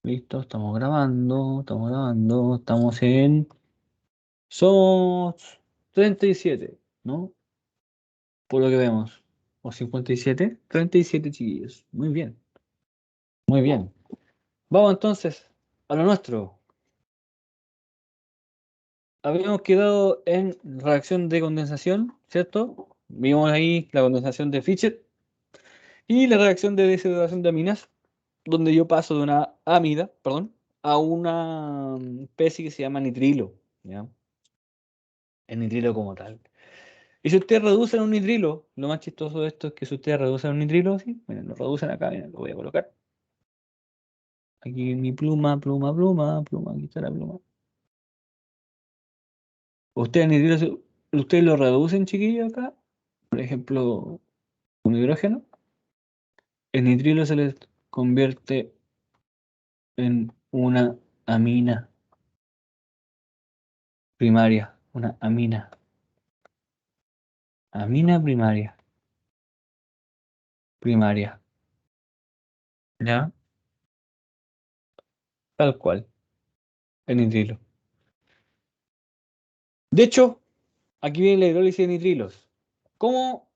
Listo, estamos grabando, estamos en... Somos 37, ¿no? Por lo que vemos. ¿O 57? 37 chiquillos. Muy bien, muy bien. Vamos entonces a lo nuestro. Habíamos quedado en reacción de condensación, ¿cierto? Vimos ahí la condensación de Fischer y la reacción de deshidratación de aminas, donde yo paso de una amida, perdón, a una especie que se llama nitrilo, ¿ya? El nitrilo como tal. Y si ustedes reducen un nitrilo, lo más chistoso de esto es que si ustedes reducen un nitrilo, sí, miren, lo reducen acá, miren, lo voy a colocar. Aquí mi pluma, aquí está la pluma. Ustedes el nitrilo, ustedes lo reducen, chiquillos, acá, por ejemplo, un hidrógeno, el nitrilo se les convierte en una amina primaria, una amina primaria, ¿ya? Tal cual, el nitrilo. De hecho, aquí viene la hidrólisis de nitrilos. ¿Cómo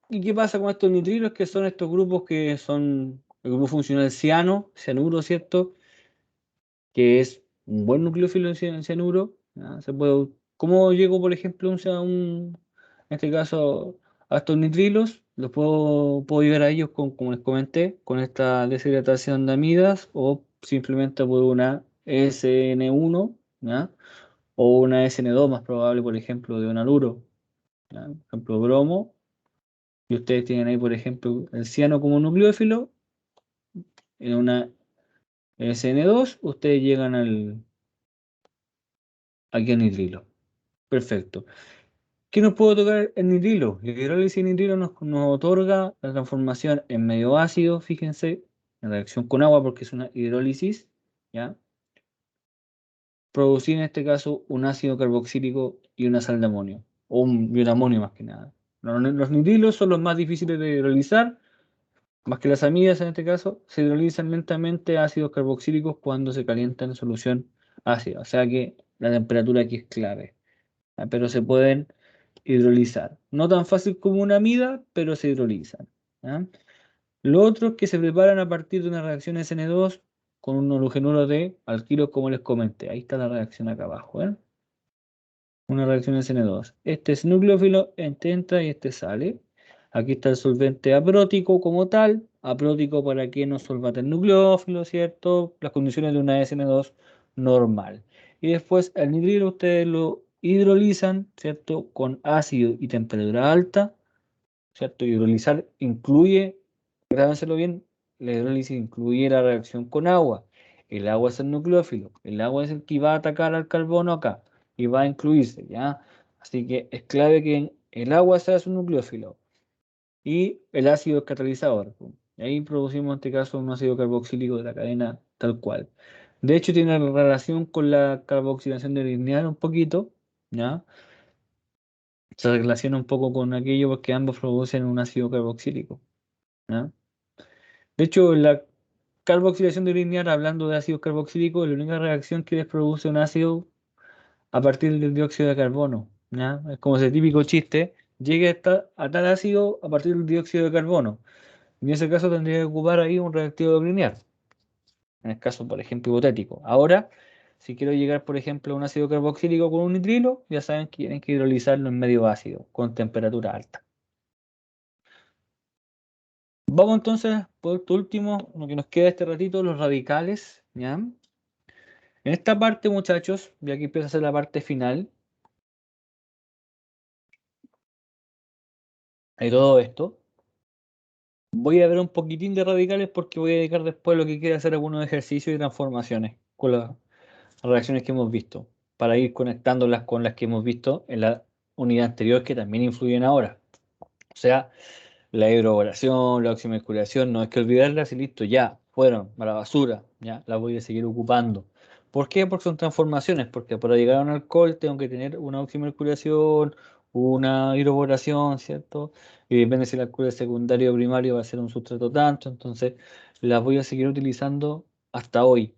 y qué pasa con estos nitrilos? Que son estos grupos que son el grupo funcional ciano, cianuro, ¿cierto? Que es un buen nucleófilo en cianuro. ¿Ya? ¿Cómo llego, por ejemplo, en este caso, a estos nitrilos? Puedo llegar a ellos como les comenté, con esta deshidratación de amidas o simplemente por una SN1, ¿ya? O una SN2 más probable, por ejemplo, de un haluro. ¿Ya? Por ejemplo, bromo, y ustedes tienen ahí, por ejemplo, el ciano como nucleófilo, en una SN2, ustedes llegan aquí al nitrilo. Perfecto. ¿Qué nos puede tocar el nitrilo? La hidrólisis de nitrilo nos otorga la transformación en medio ácido, fíjense, en reacción con agua porque es una hidrólisis, ¿ya? Producir en este caso un ácido carboxílico y una sal de amonio, y un amonio más que nada. Los nitrilos son los más difíciles de hidrolizar. Más que las amidas en este caso, se hidrolizan lentamente a ácidos carboxílicos cuando se calientan en solución ácida. O sea que la temperatura aquí es clave. ¿Ya? Pero se pueden hidrolizar. No tan fácil como una amida, pero se hidrolizan. ¿Ya? Lo otro es que se preparan a partir de una reacción SN2 con un halogenuro de alquilos, como les comenté. Ahí está la reacción acá abajo. ¿Eh? Una reacción SN2. Este es nucleófilo, este entra y este sale. Aquí está el solvente aprótico como tal. Aprótico para que no solvate el nucleófilo, ¿cierto? Las condiciones de una SN2 normal. Y después el nitrilo ustedes lo hidrolizan, ¿cierto? Con ácido y temperatura alta, ¿cierto? Hidrolizar incluye, grábenselo bien, la hidrólisis incluye la reacción con agua. El agua es el nucleófilo, el agua es el que va a atacar al carbono acá y va a incluirse, ¿ya? Así que es clave que el agua sea su nucleófilo y el ácido es catalizador. Pum. Y ahí producimos en este caso un ácido carboxílico de la cadena tal cual. De hecho, tiene relación con la carboxilación de lineal un poquito, ¿ya? Se relaciona un poco con aquello porque ambos producen un ácido carboxílico. ¿Ya? De hecho, la carboxilación de linear, hablando de ácido carboxílico, es la única reacción que les produce un ácido a partir del dióxido de carbono. ¿Ya? Es como ese típico chiste, llegue a tal ácido a partir del dióxido de carbono. En ese caso tendría que ocupar ahí un reactivo linear, en el caso, por ejemplo, hipotético. Ahora, si quiero llegar, por ejemplo, a un ácido carboxílico con un nitrilo, ya saben que tienen que hidrolizarlo en medio ácido, con temperatura alta. Vamos entonces, por último, lo que nos queda este ratito, los radicales, ¿ya? En esta parte, muchachos, ya que empieza a ser la parte final de todo esto, voy a ver un poquitín de radicales porque voy a dedicar después lo que quiera hacer algunos ejercicios y transformaciones con las reacciones que hemos visto, para ir conectándolas con las que hemos visto en la unidad anterior que también influyen ahora. O sea, la hidroboración, la oximercurización, no hay que olvidarlas y listo, ya, fueron a la basura, ya, las voy a seguir ocupando. ¿Por qué? Porque son transformaciones, porque para llegar a un alcohol tengo que tener una oximercurización, una hidroboración, ¿cierto? Y depende si el alcohol es secundario o primario, va a ser un sustrato tanto, entonces las voy a seguir utilizando hasta hoy.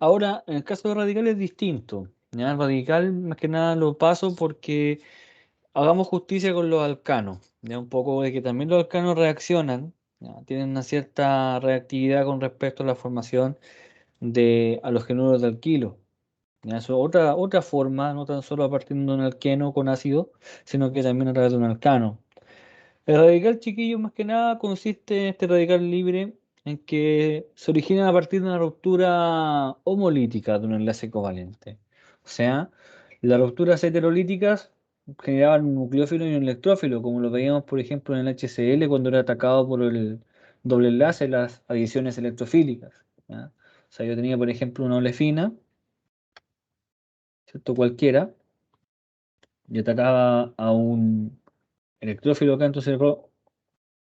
Ahora, en el caso de radical es distinto. ¿Ya? El radical, más que nada, lo paso porque hagamos justicia con los alcanos. Ya un poco de que también los alcanos reaccionan, ¿ya? Tienen una cierta reactividad con respecto a la formación de halogenoros de alquilo. ¿Ya? Eso es otra forma, no tan solo a partir de un alqueno con ácido, sino que también a través de un alcano. El radical chiquillo, más que nada, consiste en este radical libre en que se origina a partir de una ruptura homolítica de un enlace covalente. O sea, las rupturas heterolíticas generaban un nucleófilo y un electrófilo, como lo veíamos, por ejemplo, en el HCl cuando era atacado por el doble enlace, las adiciones electrofílicas. ¿Ya? O sea, yo tenía, por ejemplo, una olefina, ¿cierto? Cualquiera, y atacaba a un electrófilo acá, entonces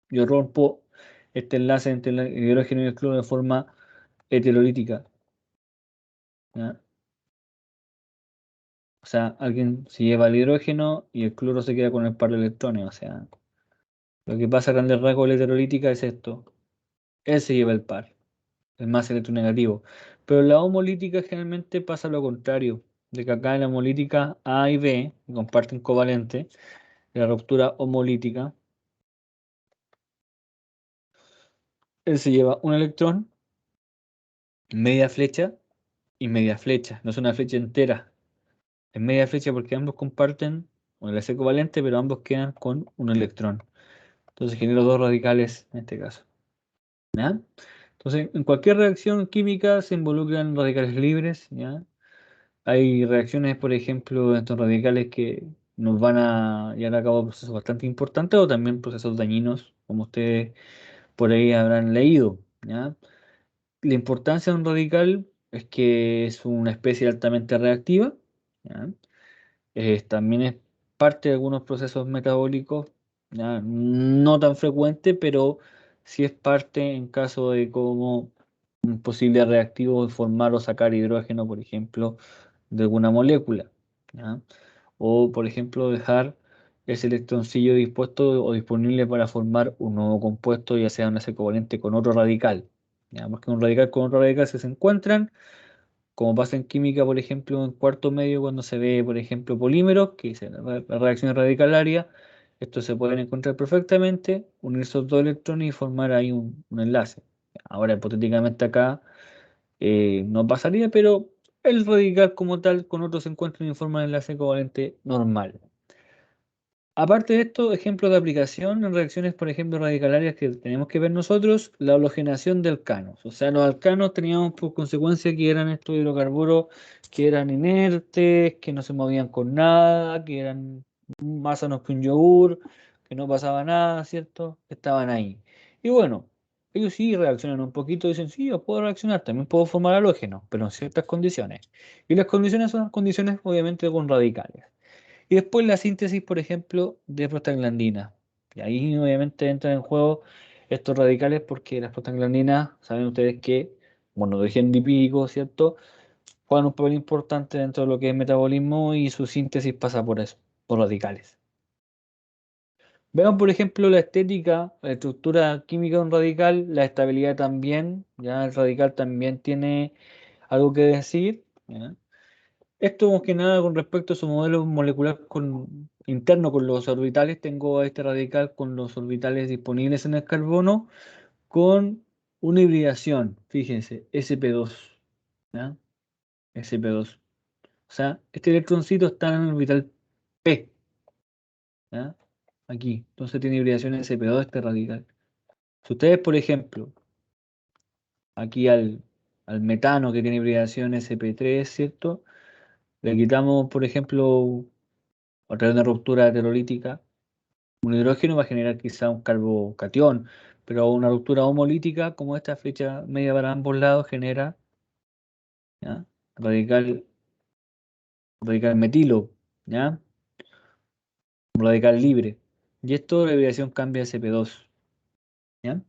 yo rompo este enlace entre el hidrógeno y el cloro de forma heterolítica. ¿Ya? O sea, alguien se lleva el hidrógeno y el cloro se queda con el par de electrones. O sea, lo que pasa a grandes rasgos de la heterolítica es esto. Él se lleva el par, el más electronegativo. Pero en la homolítica generalmente pasa lo contrario, de que acá en la homolítica A y B, que comparten covalente, de la ruptura homolítica, él se lleva un electrón, media flecha y media flecha. No es una flecha entera. Es media flecha porque ambos comparten un enlace covalente, pero ambos quedan con un electrón. Entonces genero dos radicales en este caso. ¿Ya? Entonces, en cualquier reacción química se involucran radicales libres. ¿Ya? Hay reacciones, por ejemplo, de estos radicales que nos van a llevar a cabo procesos bastante importantes o también procesos dañinos, como ustedes por ahí habrán leído. ¿Ya? La importancia de un radical es que es una especie altamente reactiva. ¿Ya? También es parte de algunos procesos metabólicos, ya, no tan frecuente, pero sí es parte en caso de como un posible reactivo de formar o sacar hidrógeno, por ejemplo, de alguna molécula. ¿Ya? O, por ejemplo, dejar ese electroncillo dispuesto o disponible para formar un nuevo compuesto, ya sea un enlace covalente con otro radical. ¿Ya? Porque un radical con otro radical si se encuentran, como pasa en química, por ejemplo, en cuarto medio, cuando se ve, por ejemplo, polímeros, que dicen la reacción radicalaria, estos se pueden encontrar perfectamente, unir esos dos electrones y formar ahí un enlace. Ahora, hipotéticamente acá no pasaría, pero el radical como tal con otros se encuentran en forma de enlace covalente normal. Aparte de esto, ejemplos de aplicación en reacciones, por ejemplo, radicalarias que tenemos que ver nosotros, la halogenación de alcanos. O sea, los alcanos teníamos por consecuencia que eran estos hidrocarburos que eran inertes, que no se movían con nada, que eran más sanos que un yogur, que no pasaba nada, ¿cierto? Estaban ahí. Y bueno, ellos sí reaccionan un poquito, dicen, sí, yo puedo reaccionar, también puedo formar halógenos, pero en ciertas condiciones. Y las condiciones son condiciones, obviamente, con radicales. Y después la síntesis, por ejemplo, de prostaglandina. Y ahí obviamente entran en juego estos radicales porque las prostaglandinas, saben ustedes que, bueno, de origen lipídico, ¿cierto? Juegan un papel importante dentro de lo que es metabolismo y su síntesis pasa por eso, por radicales. Veamos, por ejemplo, la estética, la estructura química de un radical, la estabilidad también, ya el radical también tiene algo que decir, ¿ya? Esto más que nada con respecto a su modelo molecular interno con los orbitales. Tengo a este radical con los orbitales disponibles en el carbono con una hibridación. Fíjense, sp2. ¿Ya? sp2. O sea, este electroncito está en el orbital P. ¿Ya? Aquí. Entonces tiene hibridación sp2 este radical. Si ustedes, por ejemplo, aquí al metano que tiene hibridación sp3, ¿cierto? Le quitamos, por ejemplo, a través de una ruptura heterolítica, un hidrógeno va a generar quizá un carbocatión, pero una ruptura homolítica, como esta flecha media para ambos lados, genera, ¿ya? Radical, radical metilo, ¿ya? Un radical libre. Y esto, la hibridación cambia a sp2, ¿ya?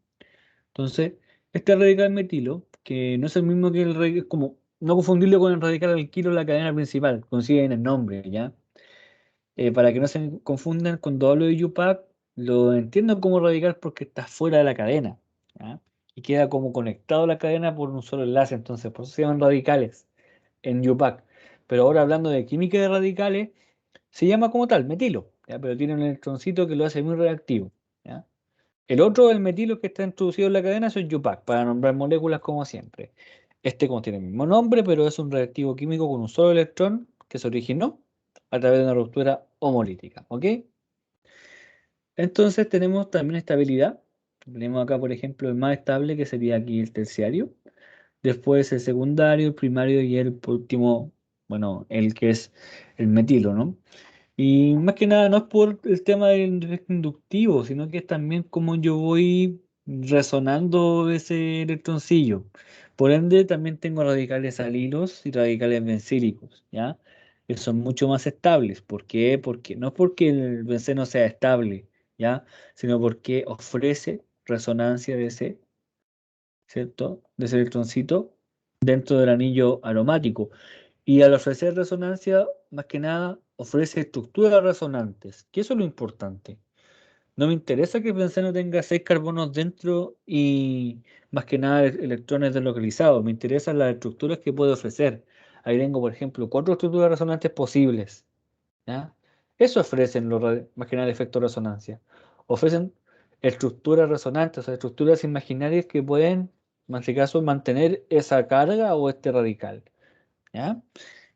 Entonces, este radical metilo, que no es el mismo que el radical, es como no confundirlo con el radical alquilo en la cadena principal, coincide en el nombre, ¿ya? Para que no se confundan, cuando hablo de UPAC, lo entiendo como radical porque está fuera de la cadena, ¿ya? y queda como conectado a la cadena por un solo enlace, entonces por eso se llaman radicales en UPAC. Pero ahora hablando de química de radicales, se llama como tal, metilo, ¿ya? Pero tiene un electroncito que lo hace muy reactivo, ¿ya? El otro, el metilo que está introducido en la cadena, es el UPAC, para nombrar moléculas como siempre. Este como tiene el mismo nombre, pero es un reactivo químico con un solo electrón que se originó a través de una ruptura homolítica, ¿ok? Entonces tenemos también estabilidad. Tenemos acá, por ejemplo, el más estable, que sería aquí el terciario. Después el secundario, el primario y el por último, bueno, el que es el metilo, ¿no? Y más que nada no es por el tema del efecto inductivo, sino que es también como yo voy resonando ese electroncillo. Por ende, también tengo radicales alilos y radicales bencílicos, ¿ya? Que son mucho más estables. ¿Por qué? Porque no es porque el benceno sea estable, ¿ya? Sino porque ofrece resonancia de ese, ¿cierto? De ese electroncito dentro del anillo aromático. Y al ofrecer resonancia, más que nada, ofrece estructuras resonantes, que eso es lo importante. No me interesa que el benceno tenga 6 carbonos dentro y más que nada electrones deslocalizados. Me interesan las estructuras que puede ofrecer. Ahí tengo, por ejemplo, 4 estructuras resonantes posibles, ¿ya? Eso ofrecen más que nada el efecto de resonancia. Ofrecen estructuras resonantes, o sea, estructuras imaginarias que pueden, en este caso, mantener esa carga o este radical, ¿ya?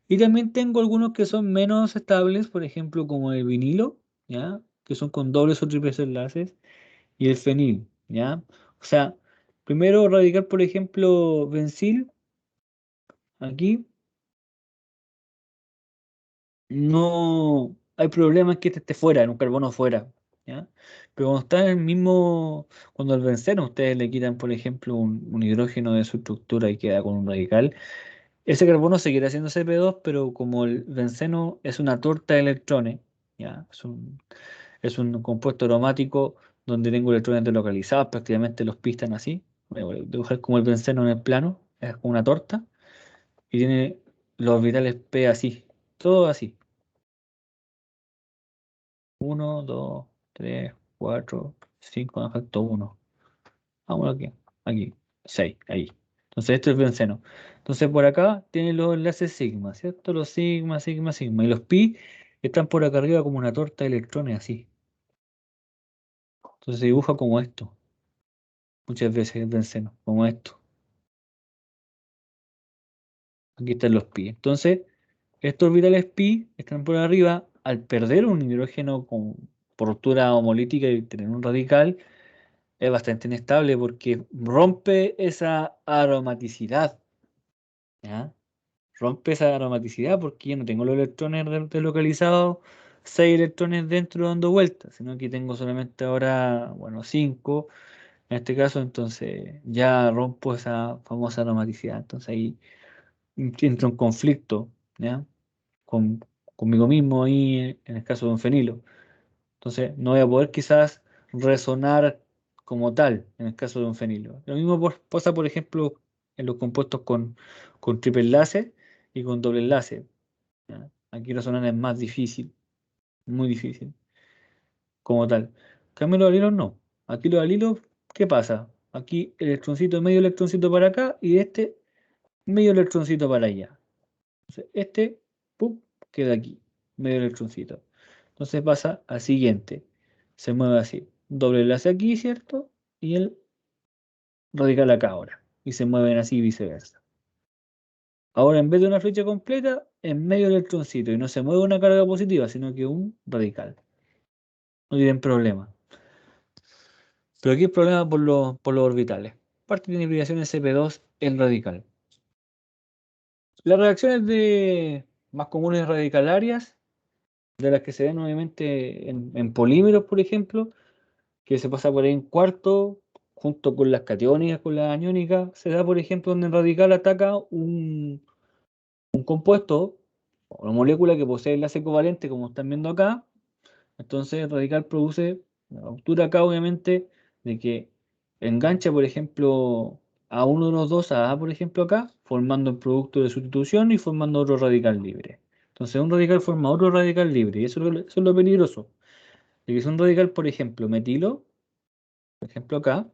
Y también tengo algunos que son menos estables, por ejemplo, como el vinilo, ¿ya? Que son con dobles o triples enlaces, y el fenil, ¿ya? O sea, primero radical, por ejemplo, bencil, aquí, no hay problema en que este esté fuera, en un carbono fuera, ¿ya? Pero cuando está en el mismo, cuando el benceno, ustedes le quitan, por ejemplo, un hidrógeno de su estructura y queda con un radical. Ese carbono seguirá siendo CP2, pero como el benceno es una torta de electrones, ¿ya? Es un compuesto aromático donde tengo electrones deslocalizados, prácticamente los pi están así. Voy a dibujar como el benceno en el plano, es como una torta, y tiene los orbitales P así, todo así. Uno, 2, 3, 4, 5, me faltó uno. Ah, bueno, aquí, 6 ahí. Entonces esto es benceno. Entonces por acá tiene los enlaces sigma, ¿cierto? Los sigma, sigma, sigma. Y los pi están por acá arriba como una torta de electrones, así. Entonces se dibuja como esto. Muchas veces el benceno, como esto. Aquí están los pi. Entonces, estos orbitales pi están por arriba. Al perder un hidrógeno por ruptura homolítica y tener un radical, es bastante inestable porque rompe esa aromaticidad, ¿ya? Rompe esa aromaticidad porque yo no tengo los electrones deslocalizados, 6 electrones dentro dando vueltas, sino que tengo solamente ahora, bueno, 5 en este caso, entonces ya rompo esa famosa aromaticidad. Entonces ahí entro en conflicto, ¿ya? Con, conmigo mismo ahí en el caso de un fenilo. Entonces no voy a poder quizás resonar como tal en el caso de un fenilo. Lo mismo pasa, por ejemplo, en los compuestos con triple enlace y con doble enlace, ¿ya? Aquí resonar es más difícil, muy difícil, como tal. En cambio los alilos no. Aquí los alilos, ¿qué pasa? Aquí el electroncito, medio electroncito para acá y este medio electroncito para allá. Entonces, este, ¡pum!, queda aquí, medio electroncito. Entonces pasa al siguiente. Se mueve así. Doble enlace aquí, ¿cierto? Y el radical acá ahora. Y se mueven así y viceversa. Ahora, en vez de una flecha completa, en medio electroncito. Y no se mueve una carga positiva, sino que un radical. No tienen problema. Pero aquí hay problema por los orbitales. Parte tiene vibraciones CP2 el radical. Las reacciones más comunes radicalarias, de las que se ven obviamente en polímeros, por ejemplo, que se pasa por ahí en cuarto, junto con las catiónicas, con las aniónicas, se da, por ejemplo, donde el radical ataca un compuesto, o una molécula que posee enlace covalente, como están viendo acá. Entonces el radical produce una ruptura acá, obviamente, de que engancha, por ejemplo, a uno de los dos, a A, por ejemplo, acá, formando el producto de sustitución y formando otro radical libre. Entonces un radical forma otro radical libre, y eso es lo peligroso. De que si un radical, por ejemplo, metilo, por ejemplo acá,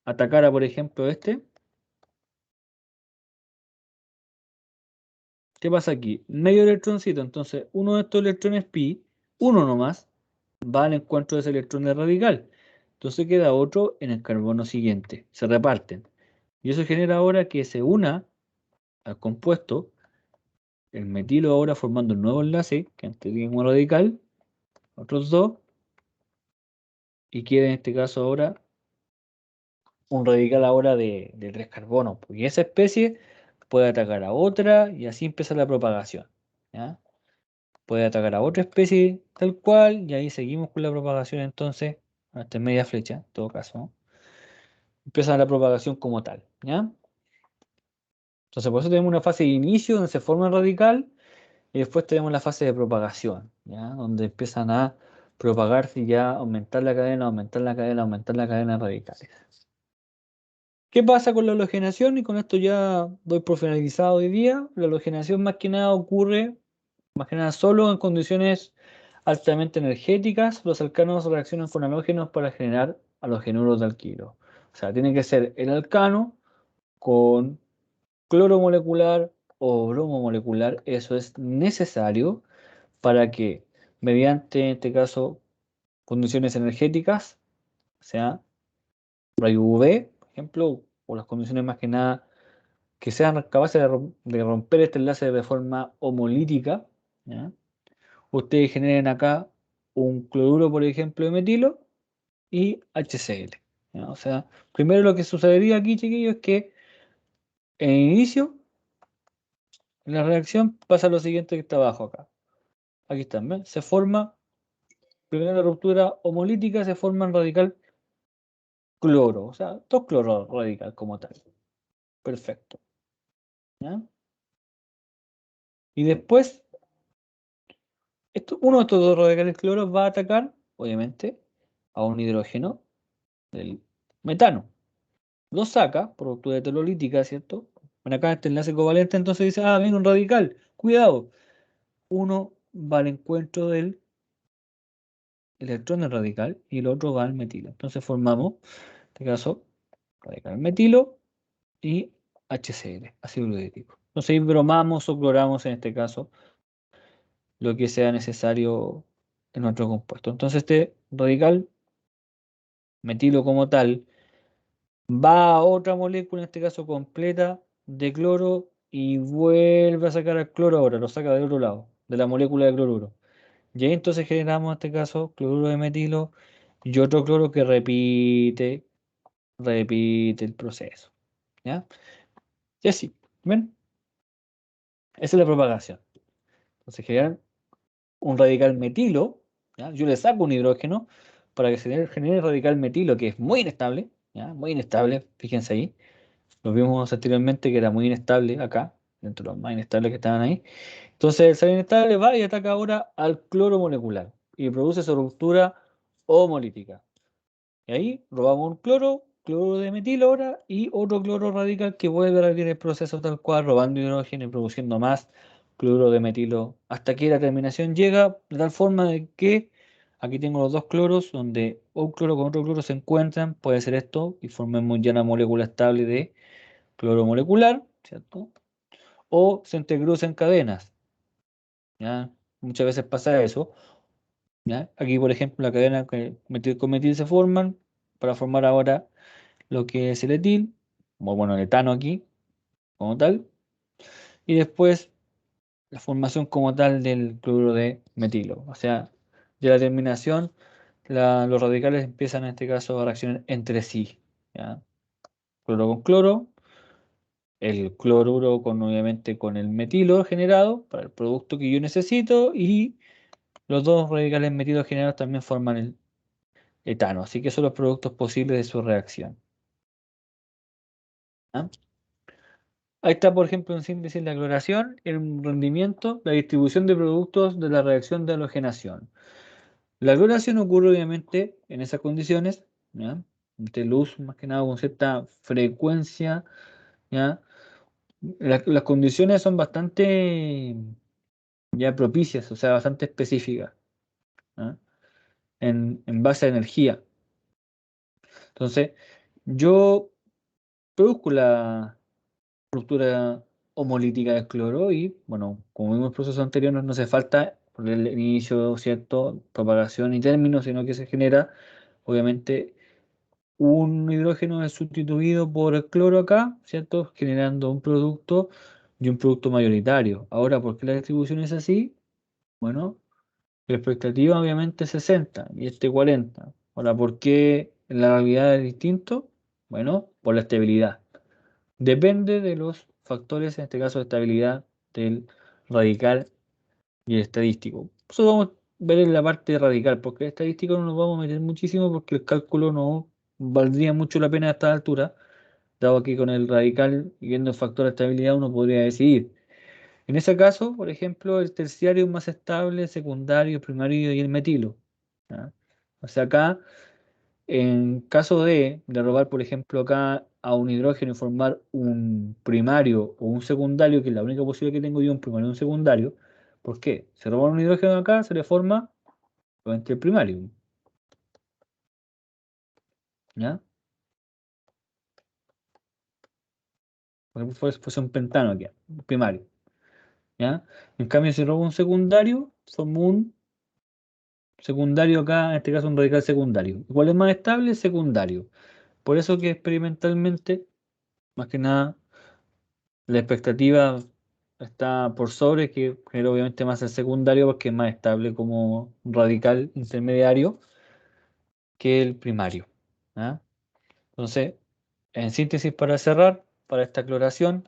atacara, por ejemplo, ¿qué pasa aquí? Medio electroncito, entonces uno de estos electrones pi, uno nomás, va al encuentro de ese electrón de radical. Entonces queda otro en el carbono siguiente, se reparten. Y eso genera ahora que se una al compuesto, el metilo ahora formando un nuevo enlace, que antes tenía como radical, otros dos, y queda en este caso ahora un radical ahora de tres carbonos, porque esa especie puede atacar a otra y así empieza la propagación. ¿Ya? Puede atacar a otra especie tal cual y ahí seguimos con la propagación entonces, hasta media flecha, en todo caso, ¿no? Empieza la propagación como tal. ¿Ya? Entonces por eso tenemos una fase de inicio donde se forma el radical y después tenemos la fase de propagación, ¿ya? Donde empiezan a propagarse y ya aumentar la cadena, aumentar la cadena, aumentar la cadena de radicales. ¿Qué pasa con la halogenación? Y con esto ya doy por finalizado hoy día. La halogenación más que nada ocurre, más que nada solo en condiciones altamente energéticas. Los alcanos reaccionan con halógenos para generar halogenuros de alquilo. O sea, tiene que ser el alcano con cloro molecular o bromo molecular. Eso es necesario para que, mediante, en este caso, condiciones energéticas, o sea, rayo UV, por ejemplo, o las condiciones más que nada que sean capaces de romper este enlace de forma homolítica, ¿ya? Ustedes generen acá un cloruro, por ejemplo, de metilo y HCl. ¿Ya? O sea, primero lo que sucedería aquí, chiquillos, es que en el inicio, en la reacción, pasa lo siguiente que está abajo acá. Aquí están, ¿ven? Se forma, primero la ruptura homolítica, se forma en radical cloro, o sea, dos cloro radical como tal. Perfecto. ¿Ya? Y después, uno de estos dos radicales cloros va a atacar, obviamente, a un hidrógeno del metano. Lo saca por ruptura heterolítica, ¿cierto? Bueno, acá este enlace covalente, entonces dice, ah, viene un radical, cuidado. Uno va al encuentro del electrón del radical y el otro va al metilo. Entonces formamos, en este caso, radical metilo y HCl, ácido glutírico. Entonces ahí bromamos o cloramos en este caso lo que sea necesario en nuestro compuesto. Entonces este radical metilo como tal va a otra molécula, en este caso completa, de cloro y vuelve a sacar al cloro ahora, lo saca del otro lado, de la molécula de cloruro. Y ahí entonces generamos en este caso cloruro de metilo y otro cloro que repite el proceso. ¿Ya? Y así, ¿ven? Esa es la propagación. Entonces generan un radical metilo, ¿ya? Yo le saco un hidrógeno para que se genere el radical metilo, que es muy inestable, ¿ya? Muy inestable, fíjense ahí. Lo vimos anteriormente que era muy inestable acá, dentro de los más inestables que estaban ahí. Entonces el sal inestable va y ataca ahora al cloro molecular y produce su ruptura homolítica. Y ahí robamos un cloro, cloro de metilo ahora, y otro cloro radical que vuelve a repetir el proceso tal cual, robando hidrógeno y produciendo más cloro de metilo, hasta que la terminación llega de tal forma de que aquí tengo los dos cloros, donde un cloro con otro cloro se encuentran, puede ser esto, y formemos ya una molécula estable de cloro molecular, ¿cierto? O se entrecruzan cadenas, ¿ya? Muchas veces pasa eso, ¿ya? Aquí, por ejemplo, la cadena que metil con metil se forman para formar ahora lo que es el etil, o bueno, el etano aquí, como tal, y después la formación como tal del cloruro de metilo. O sea, ya la terminación, los radicales empiezan en este caso a reaccionar entre sí, ¿ya? Cloro con cloro, el cloruro con obviamente con el metilo generado para el producto que yo necesito y los dos radicales metilos generados también forman el etano, así que son los productos posibles de su reacción. ¿Ah? Ahí está, por ejemplo, en síntesis la cloración, el rendimiento, la distribución de productos de la reacción de halogenación. La cloración ocurre obviamente en esas condiciones, ¿ya? De luz, más que nada con cierta frecuencia, ¿ya? Las condiciones son bastante ya propicias, o sea, bastante específicas, ¿ya? En base a energía. Entonces, yo produzco la ruptura homolítica del cloro y, bueno, como vimos en el proceso anterior, no hace falta por el inicio, ¿cierto? Propagación y término, sino que se genera, obviamente, un hidrógeno es sustituido por el cloro acá, ¿cierto? Generando un producto y un producto mayoritario. Ahora, ¿por qué la distribución es así? Bueno, la expectativa obviamente es 60 y este 40. Ahora, ¿por qué en la realidad es distinto? Bueno, por la estabilidad. Depende de los factores, en este caso de estabilidad del radical y el estadístico. Eso vamos a ver en la parte radical, porque el estadístico no nos vamos a meter muchísimo porque el cálculo no valdría mucho la pena a esta altura, dado que con el radical y viendo el factor de estabilidad uno podría decidir. En ese caso, por ejemplo, el terciario es más estable, el secundario, el primario y el metilo. ¿Ya? O sea, acá, en caso de robar, por ejemplo, acá a un hidrógeno y formar un primario o un secundario, que es la única posibilidad que tengo yo, un primario y un secundario, ¿por qué? Se roba un hidrógeno acá, se le forma obviamente el primario. ¿Ya? Por ejemplo, fuese un pentano aquí, un primario. ¿Ya? En cambio, si robo un secundario, formo un secundario acá, en este caso un radical secundario. ¿Cuál es más estable? Secundario. Por eso que experimentalmente, más que nada, la expectativa está por sobre, que genera obviamente más el secundario porque es más estable como radical intermediario que el primario. ¿Ya? Entonces, en síntesis, para cerrar, para esta cloración,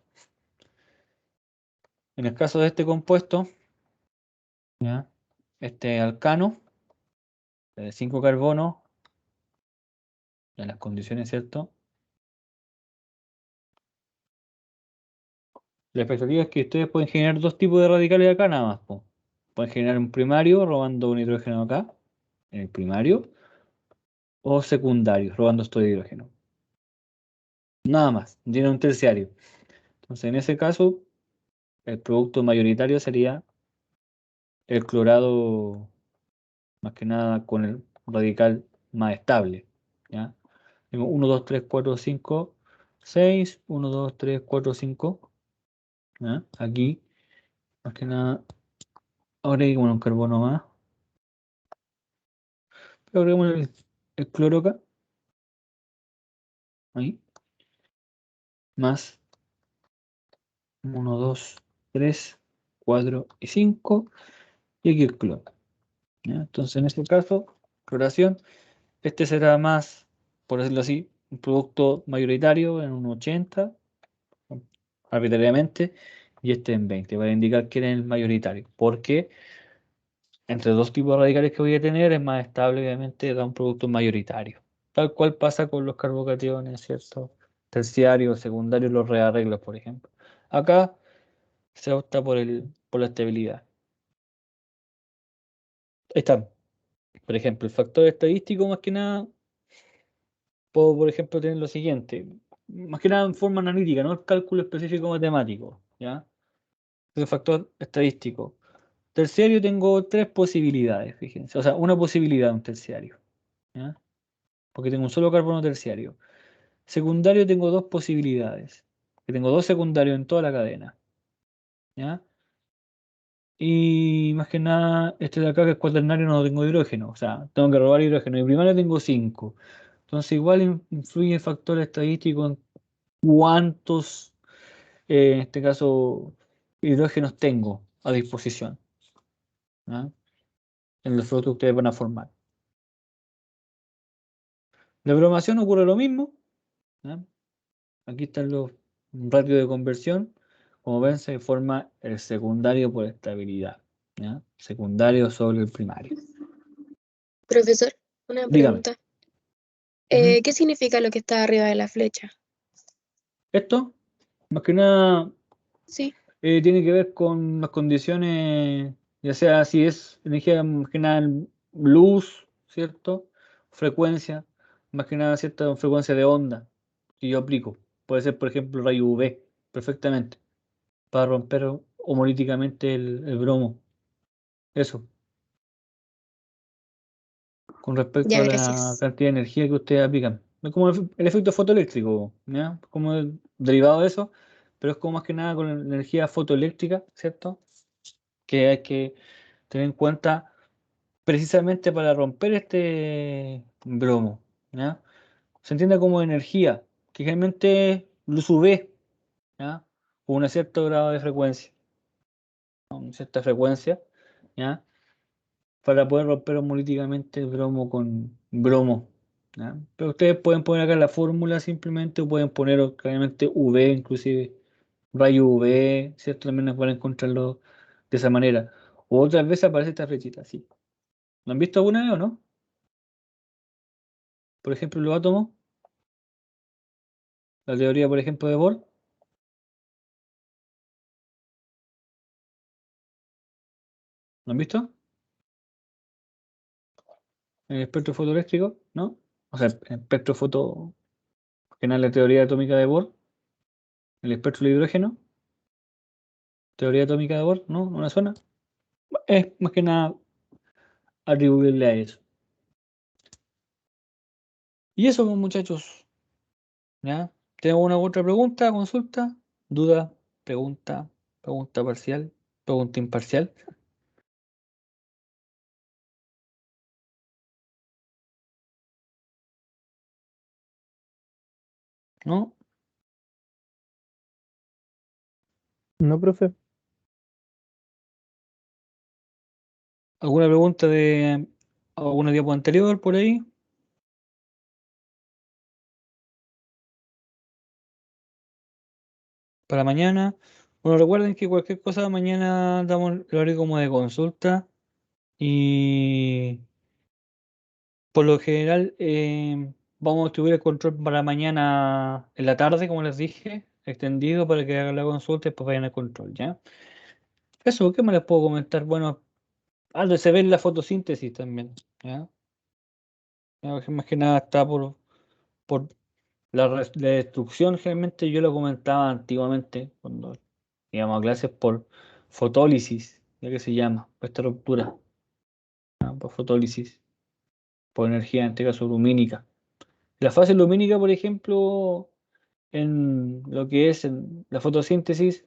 en el caso de este compuesto, ¿ya? Este alcano, de 5 carbonos, en las condiciones, ¿cierto? La expectativa es que ustedes pueden generar dos tipos de radicales acá nada más, po. Pueden generar un primario robando un hidrógeno acá, en el primario, o secundario, robando estos hidrógenos. Nada más, tiene un terciario. Entonces, en ese caso, el producto mayoritario sería el clorado, más que nada con el radical más estable. ¿Ya? Tengo 1, 2, 3, 4, 5, 6, 1, 2, 3, 4, 5. ¿Ya? Aquí, más que nada, agreguemos un carbono más. Agreguemos el cloro acá, ahí, más 1, 2, 3, 4 y 5. Y aquí el cloro. ¿Ya? Entonces, en este caso, cloración, este será más, por decirlo así, un producto mayoritario en un 80, arbitrariamente, y este en 20, para indicar quién es el mayoritario. Porque entre dos tipos de radicales que voy a tener es más estable, obviamente, da un producto mayoritario. Tal cual pasa con los carbocationes, ¿cierto? Terciarios, secundarios, los rearreglos, por ejemplo. Acá se opta por la estabilidad. Ahí está. Por ejemplo, el factor estadístico, más que nada, puedo, por ejemplo, tener lo siguiente. Más que nada en forma analítica, no el cálculo específico matemático, ¿ya? El factor estadístico. Terciario tengo tres posibilidades, fíjense. O sea, una posibilidad, un terciario, ¿ya? Porque tengo un solo carbono terciario. Secundario tengo dos posibilidades. Que tengo dos secundarios en toda la cadena, ¿ya? Y más que nada, este de acá que es cuaternario no tengo hidrógeno. O sea, tengo que robar hidrógeno. Y primario tengo 5. Entonces igual influye el factor estadístico en cuántos, en este caso, hidrógenos tengo a disposición, ¿ya? En los frutos que ustedes van a formar. La bromación ocurre lo mismo, ¿ya? Aquí están los ratios de conversión. Como ven, se forma el secundario por estabilidad, ¿ya? Secundario sobre el primario. Profesor, una Dígame. pregunta. Ujú. ¿Qué significa lo que está arriba de la flecha? Esto, más que nada, Sí, tiene que ver con las condiciones, ya sea si es energía más que nada luz, ¿cierto? Frecuencia, más que nada cierta frecuencia de onda que yo aplico. Puede ser, por ejemplo, rayo UV, perfectamente, para romper homolíticamente el bromo. Eso, con respecto ya, a la gracias. cantidad de energía que ustedes aplican. Es como el efecto fotoeléctrico, ¿ya? Como derivado de eso, pero es como más que nada con la energía fotoeléctrica, ¿cierto? Que hay que tener en cuenta precisamente para romper este bromo, ¿ya? Se entiende como energía, que generalmente es luz UV, ¿ya? Con un cierto grado de frecuencia, una cierta frecuencia, ¿ya? Para poder romper homolíticamente bromo con bromo, ¿ya? Pero ustedes pueden poner acá la fórmula simplemente, o pueden poner claramente UV, inclusive rayo UV, ¿cierto? También nos pueden encontrarlo de esa manera. O otras veces aparece esta flechita, así. ¿Lo han visto alguna vez o no? Por ejemplo, los átomos, la teoría, por ejemplo, de Bohr, ¿lo han visto? El espectro fotoeléctrico, ¿no? O sea, el espectro foto, que no es la teoría atómica de Bohr, el espectro del hidrógeno, teoría atómica de Bohr, ¿no? ¿No le suena? Es más que nada atribuirle a eso. Y eso, pues, muchachos, ¿ya? ¿Tengo una u otra pregunta, consulta, duda, pregunta, pregunta parcial, pregunta imparcial? ¿No? ¿No, profe? ¿Alguna pregunta de alguna diapo anterior por ahí? Para mañana. Bueno, recuerden que cualquier cosa mañana damos el horario como de consulta y por lo general vamos a distribuir el control para mañana en la tarde, como les dije, extendido para que hagan la consulta y después vayan al control, ¿ya? Eso, ¿qué más les puedo comentar? Bueno, algo se ve en la fotosíntesis también, ¿ya? Ya, que más que nada está por la destrucción, generalmente yo lo comentaba antiguamente cuando íbamos a clases por fotólisis, ya que se llama, por esta ruptura, ¿ya? Por fotólisis, por energía, en este caso lumínica. La fase lumínica, por ejemplo, en lo que es en la fotosíntesis,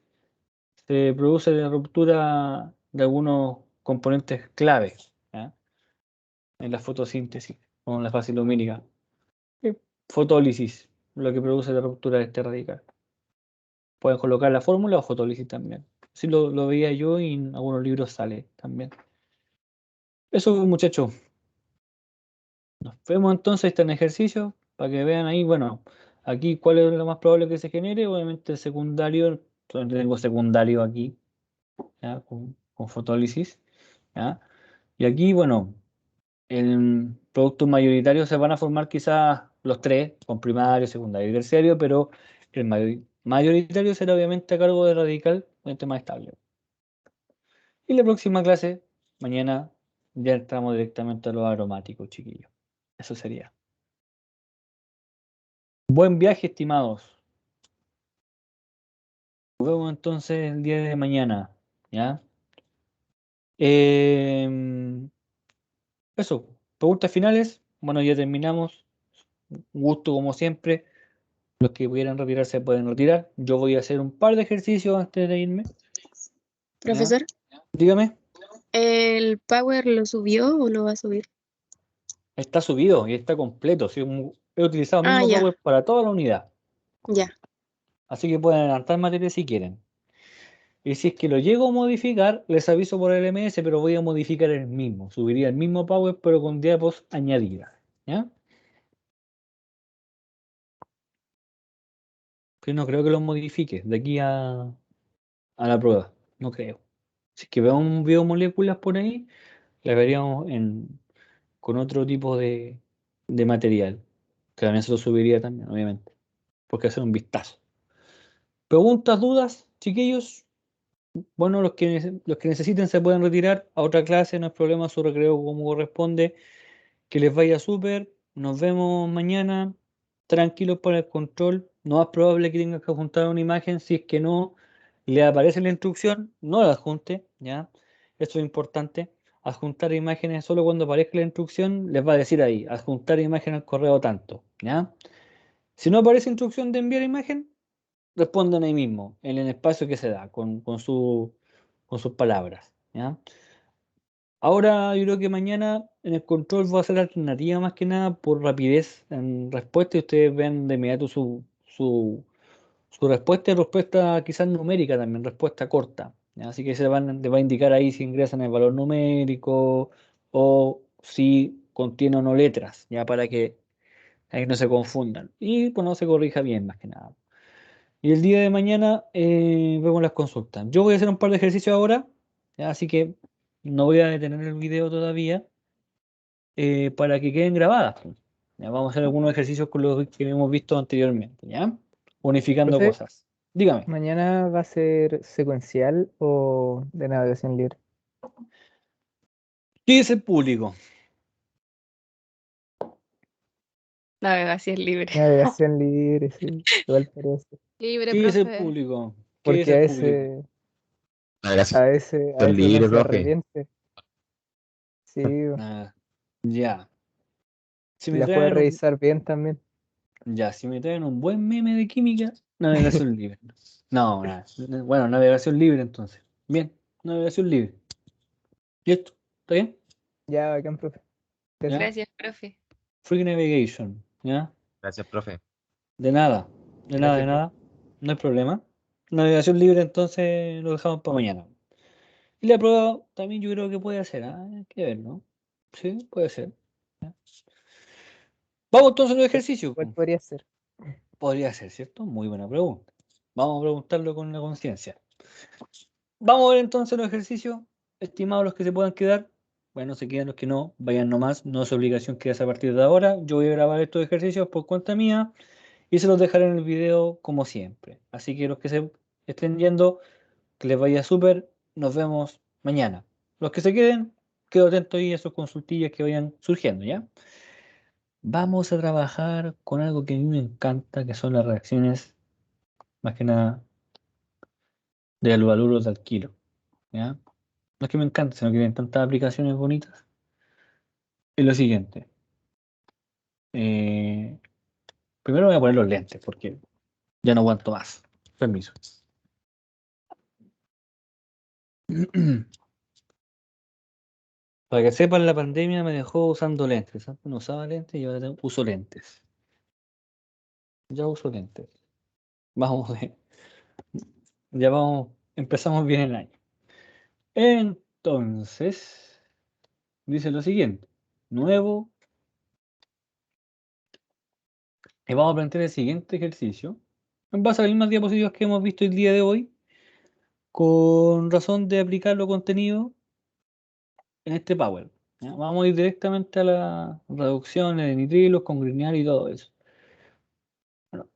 se produce la ruptura de algunos componentes claves, ¿ya? En la fotosíntesis, o en la fase lumínica. Y fotólisis, lo que produce la ruptura de este radical. Pueden colocar la fórmula o fotólisis también. Así lo veía yo y en algunos libros sale también. Eso, muchachos. Nos vemos entonces, está en ejercicio, para que vean ahí, bueno, aquí cuál es lo más probable que se genere. Obviamente el secundario, tengo secundario aquí, ¿ya? Con fotólisis, ¿ya? Y aquí, bueno, el productos mayoritarios se van a formar quizás los tres, con primario, secundario y terciario, pero el mayoritario será obviamente a cargo de radical, el tema estable. Y la próxima clase, mañana, ya entramos directamente a los aromáticos, chiquillos. Eso sería. Buen viaje, estimados. Nos vemos entonces el día de mañana, ¿ya? Em, Eso, preguntas finales. Bueno, ya terminamos. Un gusto como siempre. Los que pudieran retirarse pueden retirar. Yo voy a hacer un par de ejercicios antes de irme, ¿ya? Profesor, Dígame, ¿el Power lo subió o lo va a subir? está subido y está completo. Sí, he utilizado el Ah, mismo ya, Power para toda la unidad. ya. Así que pueden adelantar material si quieren. Y si es que lo llego a modificar, les aviso por el MS, pero voy a modificar el mismo. Subiría el mismo Power, pero con diapos añadidas, ¿ya? Que no creo que lo modifique de aquí a la prueba. No creo. Si es que veo un biomoléculas por ahí, las veríamos con otro tipo de material. Que también se lo subiría también, obviamente. Porque hacer un vistazo. ¿Preguntas, dudas, chiquillos? Bueno, los que necesiten se pueden retirar a otra clase, no es problema, su recreo como corresponde. Que les vaya súper. Nos vemos mañana. Tranquilos para el control. No es probable que tengas que juntar una imagen. Si es que no le aparece la instrucción, no la adjunte, ¿ya? Eso es importante. adjuntar imágenes, solo cuando aparezca la instrucción les va a decir ahí, adjuntar imagen al correo tanto, ¿ya? Si no aparece instrucción de enviar imagen, responden ahí mismo, en el espacio que se da, con sus palabras, ¿ya? Ahora yo creo que mañana en el control voy a hacer alternativa más que nada por rapidez en respuesta y ustedes ven de inmediato su respuesta y respuesta quizás numérica también, respuesta corta, ¿ya? Así que le va a indicar ahí si ingresan el valor numérico o si contiene o no letras, ya para que ahí no se confundan y pues no se corrija bien más que nada. Y el día de mañana vemos las consultas. Yo voy a hacer un par de ejercicios ahora, ¿ya? Así que no voy a detener el video todavía para que queden grabadas, pues. Ya, vamos a hacer algunos ejercicios con los que hemos visto anteriormente, ¿ya? Unificando Profe, cosas. Dígame. ¿mañana va a ser secuencial o de navegación libre? ¿Qué es el público? Navegación libre. Navegación libre, sí, igual parece. Libre, ¿Qué es el profe. público? ¿Qué es Porque el público? a veces uno libre, se profe. arrepiente. Sí, Ah, ya. Si y me las puede traen un, revisar bien también. ya, si me traen un buen meme de química, navegación libre. No, nada. Bueno, navegación libre entonces. Bien, navegación libre. ¿Y esto? ¿Está bien? Ya, bacán, profe. ¿Ya? Gracias. Gracias, profe. Free navigation. ¿Ya? Gracias, profe. De nada. De nada, de Gracias, profe. nada. No hay problema. Navegación libre entonces lo dejamos para mañana. Y la prueba también yo creo que puede ser. Hay que ver, ¿no? Sí, puede ser. ¿Ya? Vamos entonces a los ejercicios, ¿Cuál pues. podría ser? Podría ser, ¿cierto? Muy buena pregunta. Vamos a preguntarlo con la conciencia. Vamos a ver entonces los ejercicios, estimados los que se puedan quedar. Bueno, se quedan los que no, vayan nomás, no es obligación quedarse a partir de ahora. Yo voy a grabar estos ejercicios por cuenta mía y se los dejaré en el video como siempre. Así que los que se estén yendo, que les vaya súper, nos vemos mañana. Los que se queden, quedo atento ahí a sus consultillas que vayan surgiendo, ¿ya? Vamos a trabajar con algo que a mí me encanta, que son las reacciones, más que nada, de halohaluro de alquilo, ¿ya? No es que me encante, sino que tienen tantas aplicaciones bonitas. Es lo siguiente. eh, Primero voy a poner los lentes, porque ya no aguanto más. Permiso. Para que sepan, la pandemia me dejó usando lentes. Antes no usaba lentes y ahora uso lentes. Ya uso lentes. Vamos de- Ya vamos, empezamos bien el año. Entonces, dice lo siguiente. Nuevo. Y vamos a plantear el siguiente ejercicio. En base a las mismas diapositivas que hemos visto el día de hoy, con razón de aplicar los contenidos en este Power. ¿Ya? Vamos a ir directamente a las reducciones de nitrilos con Grignard y todo eso. Bueno,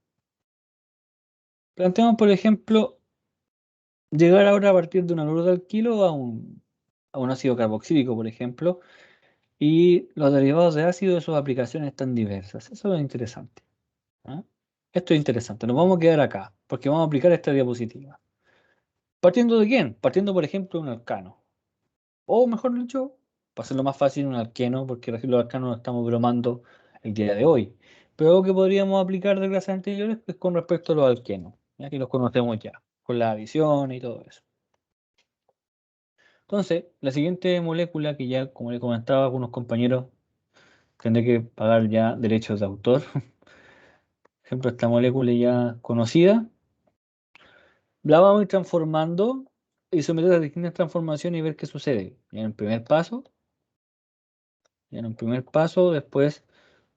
planteamos, por ejemplo, llegar ahora a partir de un haluro de alquilo a un ácido carboxílico, por ejemplo, y los derivados de ácido de sus aplicaciones tan diversas. Eso es interesante. ¿Ah? Esto es interesante. Nos vamos a quedar acá, porque vamos a aplicar esta diapositiva. ¿Partiendo de quién? Partiendo, por ejemplo, de un alcano. O mejor dicho, para hacerlo más fácil, un alqueno, porque los alcanos no estamos bromando el día de hoy. Pero algo que podríamos aplicar de clases anteriores es con respecto a los alquenos, ya que los conocemos ya, con la adición y todo eso. Entonces, la siguiente molécula que ya, como le comentaba a algunos compañeros, tendré que pagar ya derechos de autor. Por ejemplo, esta molécula ya conocida, la vamos a ir transformando y someter a distintas transformaciones y ver qué sucede. Ya en el primer paso, después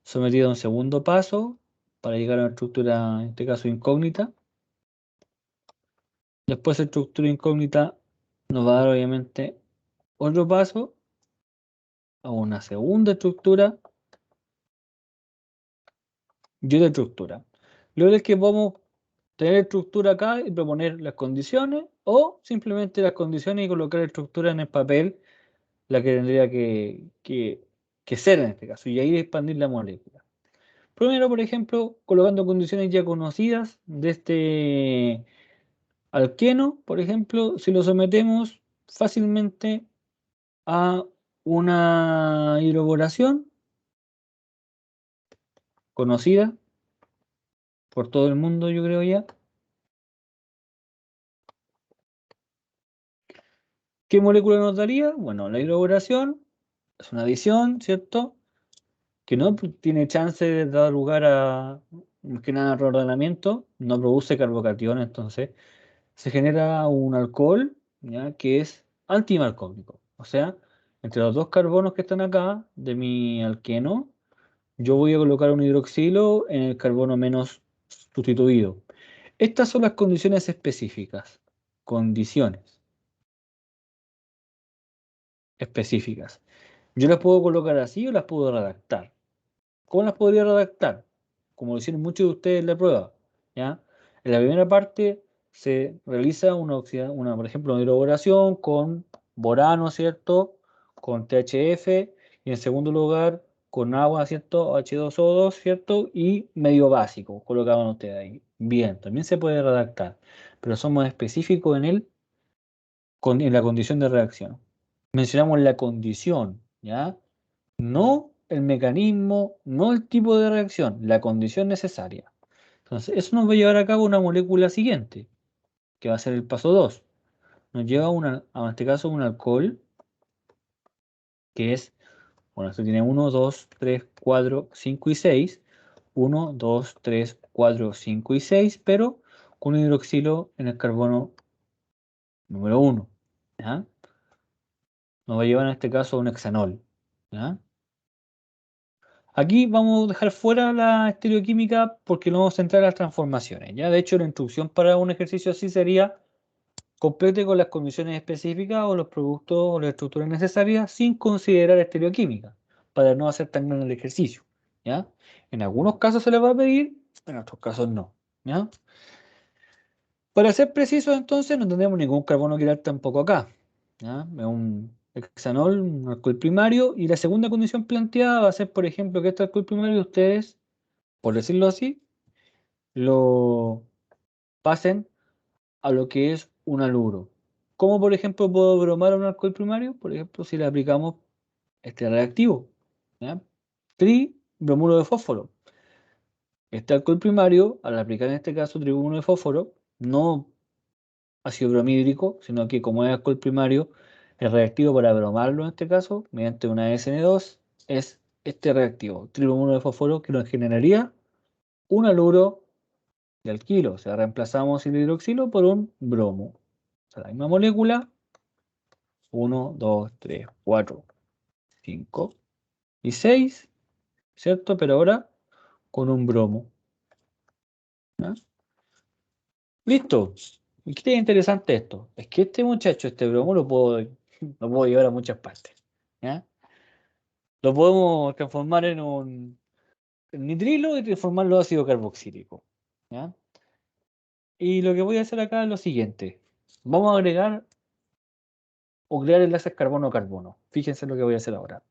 sometido a un segundo paso para llegar a una estructura, en este caso incógnita. Después la estructura incógnita nos va a dar obviamente otro paso a una segunda estructura y otra estructura. Luego es que vamos a tener estructura acá y proponer las condiciones o simplemente las condiciones y colocar la estructura en el papel, la que tendría que ser en este caso, y ahí expandir la molécula. Primero, por ejemplo, colocando condiciones ya conocidas de este alqueno, por ejemplo, si lo sometemos fácilmente a una hidroboración conocida por todo el mundo, yo creo ya. ¿Qué molécula nos daría? Bueno, la hidroboración es una adición, ¿cierto? Que no tiene chance de dar lugar a más que nada reordenamiento, no produce carbocationes, entonces se genera un alcohol, ¿ya? Que es antimalcónico. O sea, entre los dos carbonos que están acá de mi alqueno, yo voy a colocar un hidroxilo en el carbono menos sustituido. Estas son las condiciones específicas. Condiciones específicas. Yo las puedo colocar así o las puedo redactar. ¿Cómo las podría redactar? Como lo hicieron muchos de ustedes en la prueba, ¿ya? En la primera parte se realiza por ejemplo, una hidroboración con borano, ¿cierto? Con THF y en segundo lugar con agua, ¿cierto? H2O2, ¿cierto? Y medio básico, colocaban ustedes ahí. Bien, también se puede redactar, pero somos específicos en la condición de reacción. Mencionamos la condición, ¿ya? No el mecanismo, no el tipo de reacción, la condición necesaria. Entonces, eso nos va a llevar a cabo una molécula siguiente, que va a ser el paso 2. Nos lleva en este caso, un alcohol, que es, bueno, esto tiene 1, 2, 3, 4, 5 y 6. 1, 2, 3, 4, 5 y 6, pero con un hidroxilo en el carbono número 1. ¿Ya? Nos va a llevar en este caso a un hexanol. ¿Ya? Aquí vamos a dejar fuera la estereoquímica porque no vamos a centrar en las transformaciones. ¿Ya? De hecho, la instrucción para un ejercicio así sería complete con las condiciones específicas o los productos o las estructuras necesarias sin considerar estereoquímica, para no hacer tan grande el ejercicio. ¿Ya? En algunos casos se les va a pedir, en otros casos no. ¿Ya? Para ser precisos, entonces, no tendremos ningún carbono quiral tampoco acá. ¿Ya? Es un hexanol, un alcohol primario, y la segunda condición planteada va a ser, por ejemplo, que este alcohol primario ustedes, por decirlo así, lo pasen a lo que es un haluro. ¿Cómo, por ejemplo, puedo bromar a un alcohol primario? Por ejemplo, si le aplicamos este reactivo, ¿ya? Tribromuro de fósforo. Este alcohol primario, al aplicar en este caso tribromuro de fósforo, no ácido bromhídrico, sino que como es alcohol primario, el reactivo para bromarlo en este caso, mediante una SN2, es este reactivo, tribromuro de fósforo, que nos generaría un haluro de alquilo. O sea, reemplazamos el hidroxilo por un bromo. O sea, la misma molécula, 1, 2, 3, 4, 5 y 6, ¿cierto? Pero ahora con un bromo. ¿Ya? Listo. ¿Y qué es interesante esto? Es que este muchacho, este bromo, lo puedo llevar a muchas partes. ¿Ya? Lo podemos transformar en un nitrilo y transformarlo en ácido carboxílico. ¿Ya? Y lo que voy a hacer acá es lo siguiente. Vamos a agregar o crear enlaces carbono-carbono. Fíjense lo que voy a hacer ahora.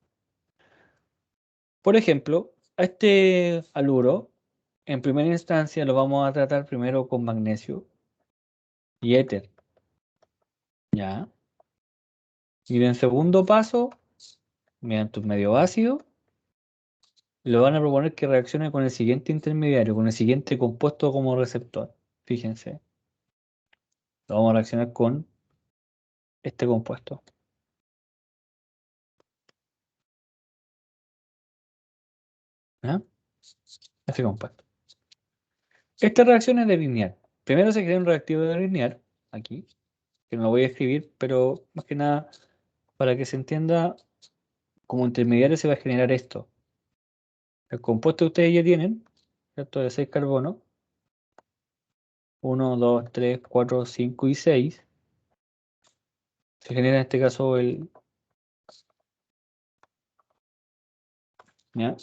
Por ejemplo, a este haluro, en primera instancia lo vamos a tratar primero con magnesio y éter. ¿Ya? Y en segundo paso, mediante un medio ácido, le van a proponer que reaccione con el siguiente intermediario, con el siguiente compuesto como receptor. Fíjense, lo vamos a reaccionar con este compuesto. ¿Ya? Este compuesto. Esta reacción es de lineal. Primero se crea un reactivo de lineal, aquí, que no lo voy a escribir, pero más que nada, para que se entienda, como intermediario se va a generar esto. El compuesto que ustedes ya tienen, ¿cierto? De 6 carbonos, 1, 2, 3, 4, 5 y 6. Se genera en este caso el, ¿ya?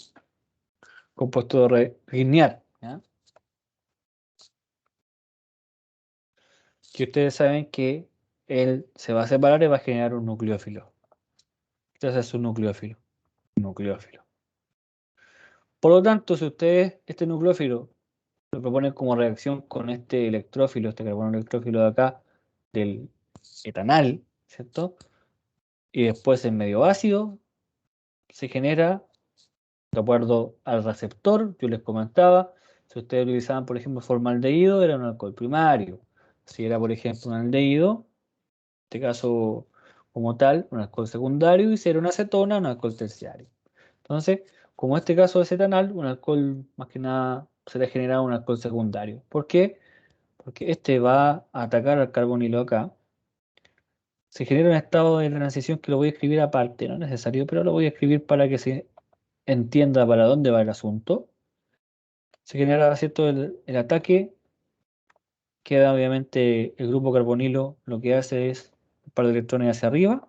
Compuesto lineal, ¿ya? Que ustedes saben que él se va a separar y va a generar un nucleófilo. Este es un nucleófilo. Nucleófilo. Por lo tanto, si ustedes este nucleófilo lo proponen como reacción con este electrófilo, este carbono electrófilo de acá, del etanal, ¿cierto? y después el medio ácido se genera de acuerdo al receptor. Yo les comentaba, si ustedes utilizaban, por ejemplo, formaldehído, era un alcohol primario. Si era, por ejemplo, un aldehído, en este caso como tal, un alcohol secundario, y si era una acetona, un alcohol terciario. Entonces, como este caso de cetanal, un alcohol más que nada se le genera un alcohol secundario. ¿Por qué? Porque este va a atacar al carbonilo acá. Se genera un estado de transición que lo voy a escribir aparte, no es necesario, pero lo voy a escribir para que se entienda para dónde va el asunto. Se genera, ¿cierto? El ataque, queda obviamente el grupo carbonilo, lo que hace es un par de electrones hacia arriba,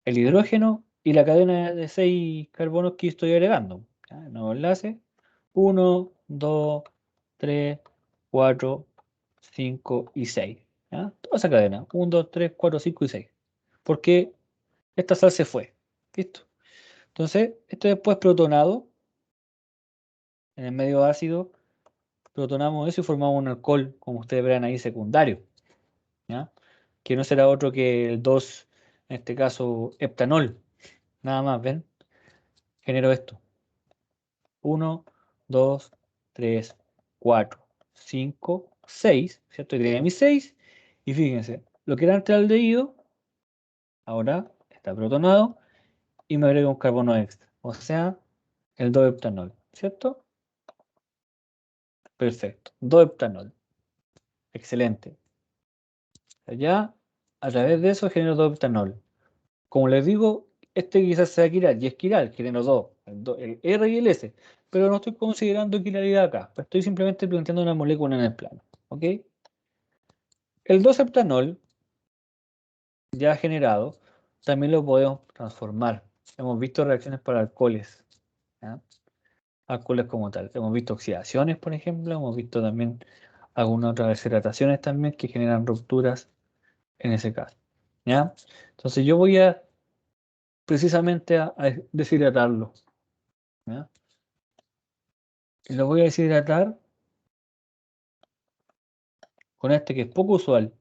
el hidrógeno y la cadena de 6 carbonos que estoy agregando. ¿Ya? Nuevo enlace, 1, 2, 3, 4, 5 y 6. ¿Ya? Toda esa cadena, 1, 2, 3, 4, 5 y 6. Porque esta sal se fue. ¿Listo? Entonces, esto después protonado en el medio ácido, protonamos eso y formamos un alcohol, como ustedes verán ahí, secundario, ¿ya? Que no será otro que el 2, en este caso, heptanol. Nada más, ¿ven? Genero esto. 1, 2, 3, 4, 5, 6, ¿cierto? Agregué mis 6 y fíjense, lo que era antes aldehído, ahora está protonado y me agrega un carbono extra, o sea, el 2-heptanol, ¿cierto? Perfecto, 2-heptanol, excelente. Ya, a través de eso genero 2-heptanol. Como les digo, este quizás sea quiral, y es quiral, genero 2, el R y el S, pero no estoy considerando quiralidad acá, estoy simplemente planteando una molécula en el plano, ¿ok? El 2-heptanol ya generado, también lo podemos transformar. Hemos visto reacciones para alcoholes, ¿ya? Alcoholes como tal. Hemos visto oxidaciones, por ejemplo, hemos visto también algunas otras deshidrataciones también que generan rupturas en ese caso, ¿ya? Entonces yo voy a precisamente a deshidratarlo, ¿ya? Y lo voy a deshidratar con este que es poco usual,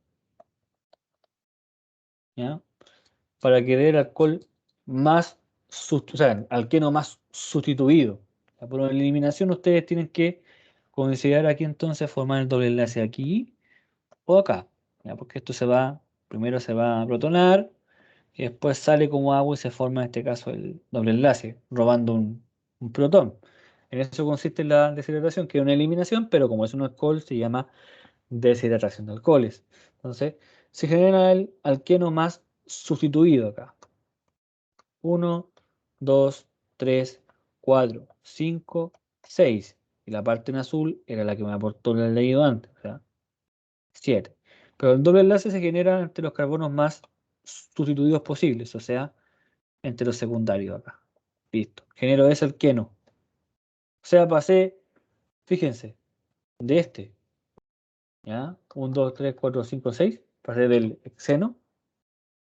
¿ya? Para que dé el alcohol más, o sea, alqueno más sustituido. Ya, por eliminación ustedes tienen que considerar aquí entonces formar el doble enlace aquí o acá, ¿ya? Porque esto primero se va a protonar y después sale como agua y se forma en este caso el doble enlace, robando un protón. En eso consiste la deshidratación, que es una eliminación, pero como es un alcohol se llama deshidratación de alcoholes. Entonces, se genera el alqueno más sustituido acá. 1, 2, 3, 4, 5, 6. Y la parte en azul era la que me aportó el leído antes, o sea, 7. Pero el doble enlace se genera entre los carbonos más sustituidos posibles, o sea, entre los secundarios acá. Listo. Genero ese alqueno. O sea, pasé, fíjense, de este, ¿ya? 1, 2, 3, 4, 5, 6. Pasé del hexeno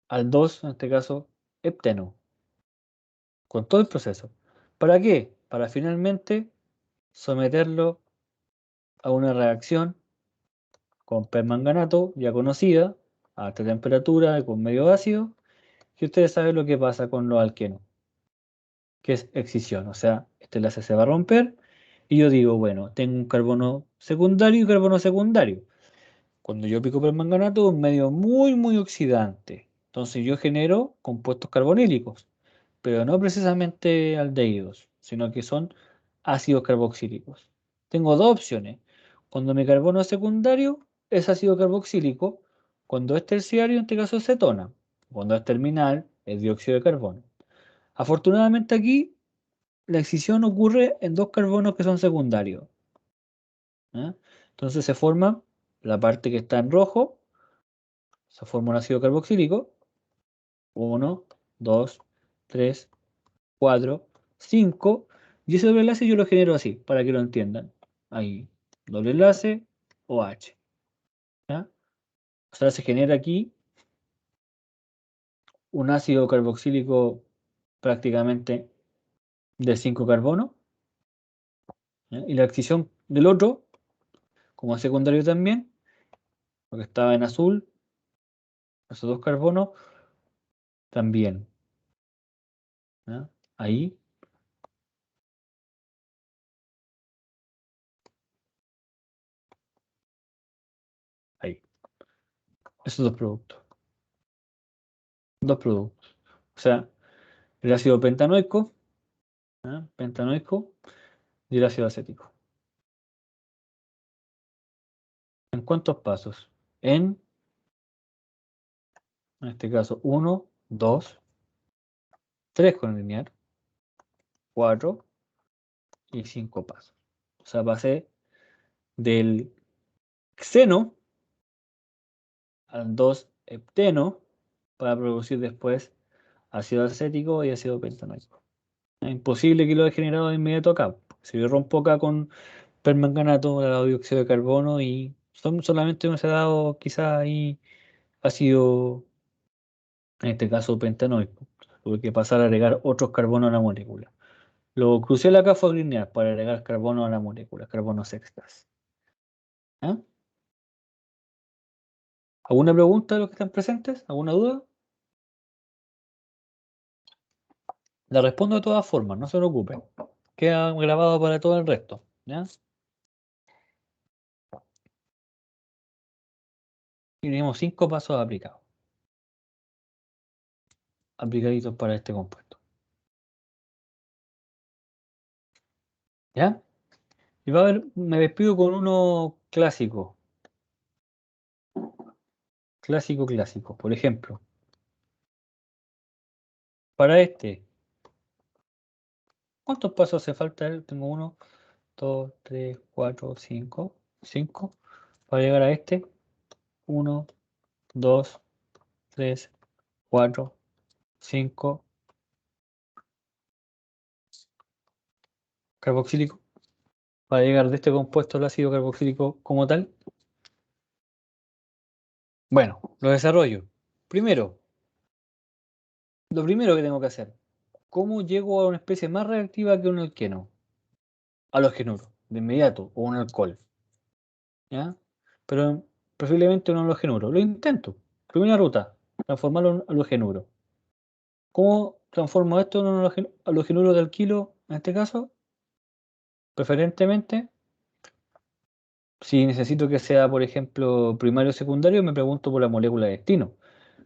al 2, en este caso, hepteno. Con todo el proceso. ¿Para qué? Para finalmente someterlo a una reacción con permanganato ya conocida, a alta temperatura y con medio ácido, y ustedes saben lo que pasa con los alquenos, que es excisión, o sea, este enlace se va a romper y yo digo, bueno, tengo un carbono secundario y carbono secundario. Cuando yo pico permanganato es un medio muy, muy oxidante, entonces yo genero compuestos carbonílicos, pero no precisamente aldehídos, sino que son ácidos carboxílicos. Tengo dos opciones. Cuando mi carbono es secundario, es ácido carboxílico. Cuando es terciario, en este caso es cetona. Cuando es terminal, es dióxido de carbono. Afortunadamente aquí, la excisión ocurre en dos carbonos que son secundarios. ¿Ya? Entonces se forma la parte que está en rojo, se forma un ácido carboxílico. 1, 2, 3, 4, 5. Y ese doble enlace yo lo genero así, para que lo entiendan. Ahí, doble enlace OH. ¿Ya? O sea, se genera aquí un ácido carboxílico prácticamente de 5 carbonos. ¿Ya? Y la excisión del otro, como es secundario también, porque estaba en azul, esos dos carbonos, también. ¿Ya? Ahí. Ahí. Esos dos productos. Dos productos. O sea, el ácido pentanoico, ¿ya? Pentanoico y el ácido acético. ¿En cuántos pasos? En este caso, 1, 2, 3 con el lineal, 4 y 5 pasos. O sea, pasé del xeno al 2-hepteno para producir después ácido acético y ácido pentanoico. Es imposible que lo haya generado de inmediato acá. Si yo rompo acá con permanganato, le he dado dióxido de carbono y solamente me se ha dado quizás ahí ácido, en este caso pentanoico. Tuve que pasar a agregar otros carbonos a la molécula. Lo crucial acá fue alinear para agregar carbono a la molécula, carbonos extras. ¿Ah? ¿Alguna pregunta de los que están presentes? ¿Alguna duda? La respondo de todas formas, no se preocupen. Queda grabado para todo el resto. ¿Ya? Y tenemos 5 pasos aplicados. Aplicaditos para este compuesto. ¿Ya? Y va a haber, me despido con uno clásico. Clásico, clásico. Por ejemplo, para este, ¿cuántos pasos hace falta? Tengo 1, 2, 3, 4, 5. 5. Para llegar a este, 1, 2, 3, 4, 5. Carboxílico. Para llegar de este compuesto al ácido carboxílico como tal. Bueno, lo desarrollo. Primero, lo primero que tengo que hacer, ¿cómo llego a una especie más reactiva que un alqueno? Halogenuro, de inmediato, o un alcohol. ¿Ya? Pero preferiblemente un halogenuro. Lo intento. Primera ruta, transformarlo en halogenuro. ¿Cómo transformo esto en un halogenuro de alquilo, en este caso? Preferentemente, si necesito que sea, por ejemplo, primario o secundario, me pregunto por la molécula de destino.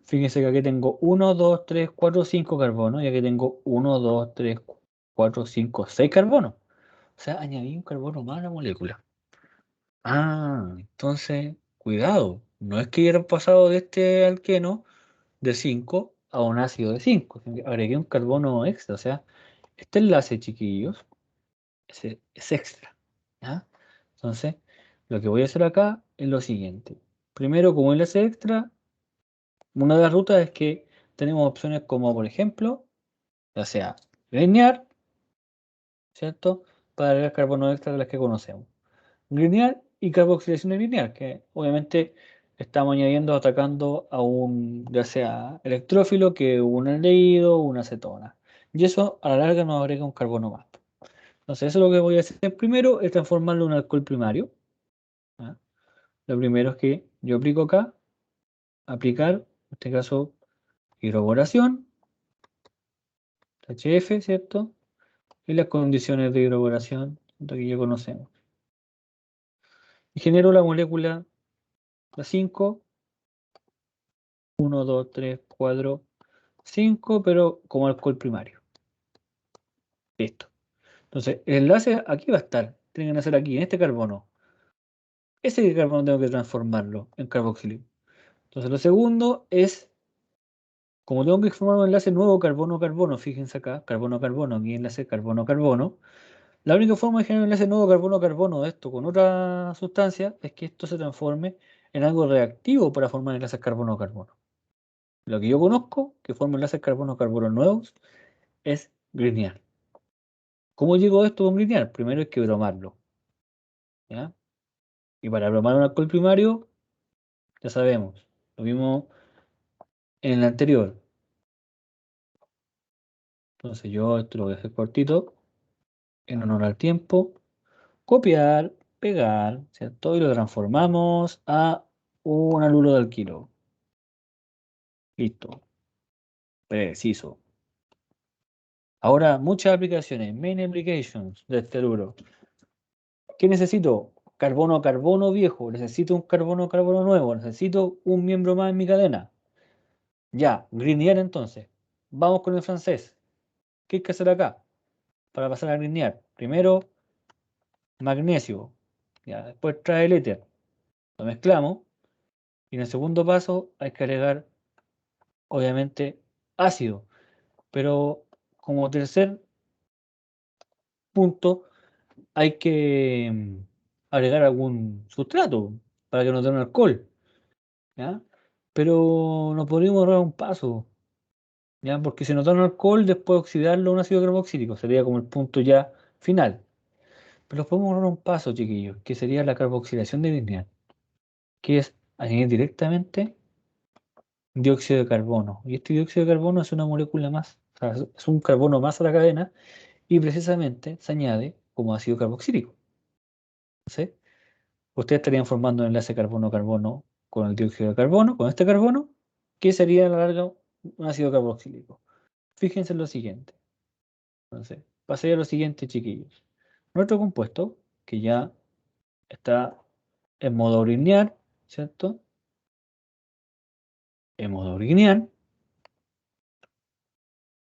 Fíjense que aquí tengo 1, 2, 3, 4, 5 carbonos y aquí tengo 1, 2, 3, 4, 5, 6 carbonos. O sea, añadí un carbono más a la molécula. Ah, entonces, cuidado. No es que haya pasado de este alqueno de 5 a un ácido de 5, sino que agregué un carbono extra. O sea, este enlace, chiquillos, es extra. ¿Ya? Entonces, lo que voy a hacer acá es lo siguiente. Primero, como enlace extra, una de las rutas es que tenemos opciones como, por ejemplo, ya sea linear, ¿cierto? Para agregar carbono extra de las que conocemos. Lineal y carboxilación lineal, que obviamente estamos añadiendo, atacando a un, ya sea electrófilo, que un aldehído o una acetona. Y eso a la larga nos agrega un carbono más. Entonces, eso es lo que voy a hacer primero, es transformarlo en un alcohol primario. ¿Ya? Lo primero es que yo aplico acá, aplicar, en este caso, hidroboración, HF, ¿cierto? Y las condiciones de hidroboración que ya conocemos. Y genero la molécula, la 5, 1, 2, 3, 4, 5, pero como alcohol primario. Listo. Entonces, el enlace aquí va a estar. Tienen que hacer aquí, en este carbono. Ese carbono tengo que transformarlo en carboxílico. Entonces, lo segundo es, como tengo que formar un enlace nuevo carbono-carbono, fíjense acá, carbono-carbono, aquí enlace carbono-carbono. La única forma de generar un enlace nuevo carbono-carbono de esto con otra sustancia es que esto se transforme en algo reactivo para formar enlaces carbono-carbono. Lo que yo conozco, que forma enlaces carbono-carbono nuevos, es Grignard. ¿Cómo llego a esto con Grignard? Primero hay que bromarlo. ¿Ya? Y para bromar un alcohol primario, ya sabemos, lo mismo en el anterior. Entonces yo esto lo voy a hacer cortito, en honor al tiempo. Copiar, pegar, ¿cierto? Y lo transformamos a un haluro de alquilo. Listo. Preciso. Ahora, muchas aplicaciones, main applications del teluro. ¿Qué necesito? Carbono viejo. Necesito un carbono nuevo. Necesito un miembro más en mi cadena. Ya, grinear entonces. Vamos con el francés. ¿Qué hay que hacer acá? Para pasar a grinear. Primero, magnesio. Ya, después trae el éter. Lo mezclamos. Y en el segundo paso hay que agregar, obviamente, ácido. Pero como tercer punto, hay que agregar algún sustrato para que no tenga alcohol. ¿Ya? Pero no podríamos ahorrar un paso. ¿Ya? Porque si no dan alcohol, después oxidarlo a un ácido carboxílico. Sería como el punto ya final. Pero podemos ahorrar un paso, chiquillos, que sería la carboxilación de lineal, que es añadir directamente dióxido de carbono. Y este dióxido de carbono es una molécula más, o sea, es un carbono más a la cadena y precisamente se añade como ácido carboxílico. Entonces, ustedes estarían formando un enlace carbono-carbono con el dióxido de carbono, con este carbono, que sería a la larga un ácido carboxílico. Fíjense en lo siguiente. Entonces, pasaría a lo siguiente, chiquillos. Nuestro compuesto, que ya está en modo lineal, ¿cierto? En modo lineal,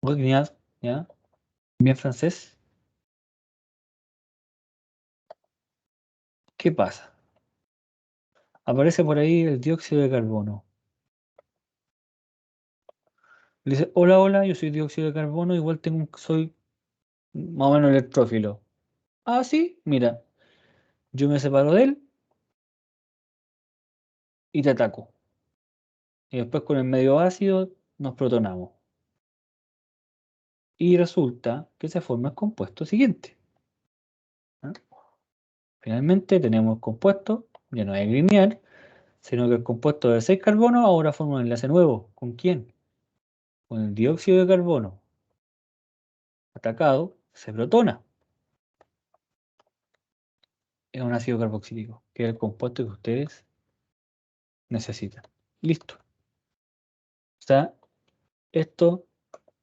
o lineal, ¿ya? Bien francés. ¿Qué pasa? Aparece por ahí el dióxido de carbono. Le dice, hola, hola, yo soy dióxido de carbono, igual soy más o menos electrófilo. Ah, sí, mira, yo me separo de él y te ataco. Y después con el medio ácido nos protonamos. Y resulta que se forma el compuesto siguiente. ¿Ah? Finalmente tenemos el compuesto, ya no es lineal, sino que el compuesto de 6 carbonos ahora forma un enlace nuevo. ¿Con quién? Con el dióxido de carbono. Atacado, se protona. Es un ácido carboxílico, que es el compuesto que ustedes necesitan. Listo. Está esto,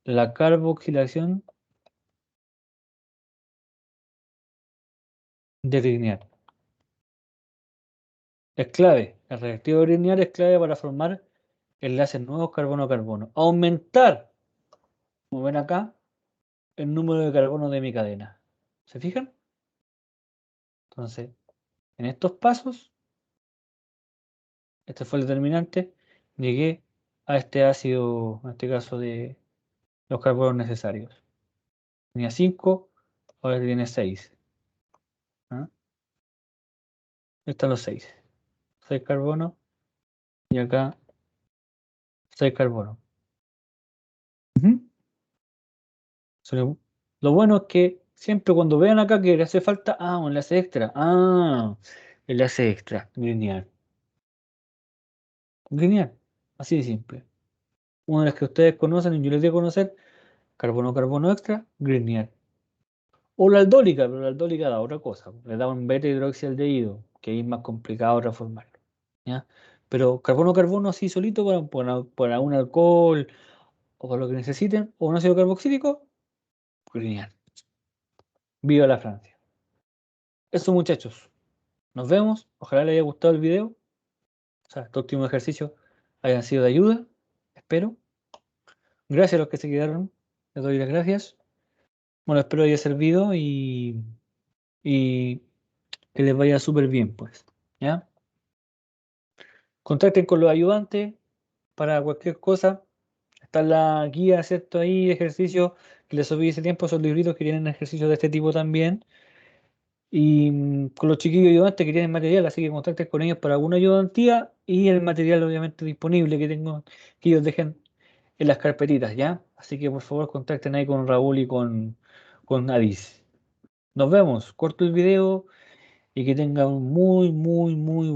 la carboxilación de lineal. Es clave. El reactivo lineal es clave para formar enlaces nuevos carbono-carbono. Aumentar, como ven acá, el número de carbono de mi cadena. ¿Se fijan? Entonces, en estos pasos, este fue el determinante, llegué a este ácido, en este caso de los carbonos necesarios. Tenía 5, ahora tiene 6. ¿Ah? Están los 6. 6 carbonos y acá 6 carbonos. Lo bueno es que siempre cuando vean acá que le hace falta, un enlace extra. Enlace extra, lineal. Lineal, así de simple. Una de las que ustedes conocen y yo les di a conocer, carbono extra, lineal. O la aldólica, pero la aldólica da otra cosa. Le da un beta hidroxialdehído, que ahí es más complicado transformarlo. ¿Ya? Pero carbono así solito para un alcohol o para lo que necesiten, o un ácido carboxílico, lineal. Viva la Francia. Eso, muchachos. Nos vemos. Ojalá les haya gustado el video. O sea, estos últimos ejercicios hayan sido de ayuda. Espero. Gracias a los que se quedaron. Les doy las gracias. Bueno, espero haya servido y que les vaya súper bien, pues. ¿Ya? Contacten con los ayudantes para cualquier cosa. Está la guía, ¿cierto? Ahí, ejercicios que les subí ese tiempo. Son libritos que tienen ejercicios de este tipo también. Y con los chiquillos ayudantes que tienen material, así que contacten con ellos para alguna ayudantía y el material obviamente disponible que ellos dejen en las carpetitas, ¿ya? Así que por favor contacten ahí con Raúl y con Adis. Nos vemos, corto el video y que tengan un muy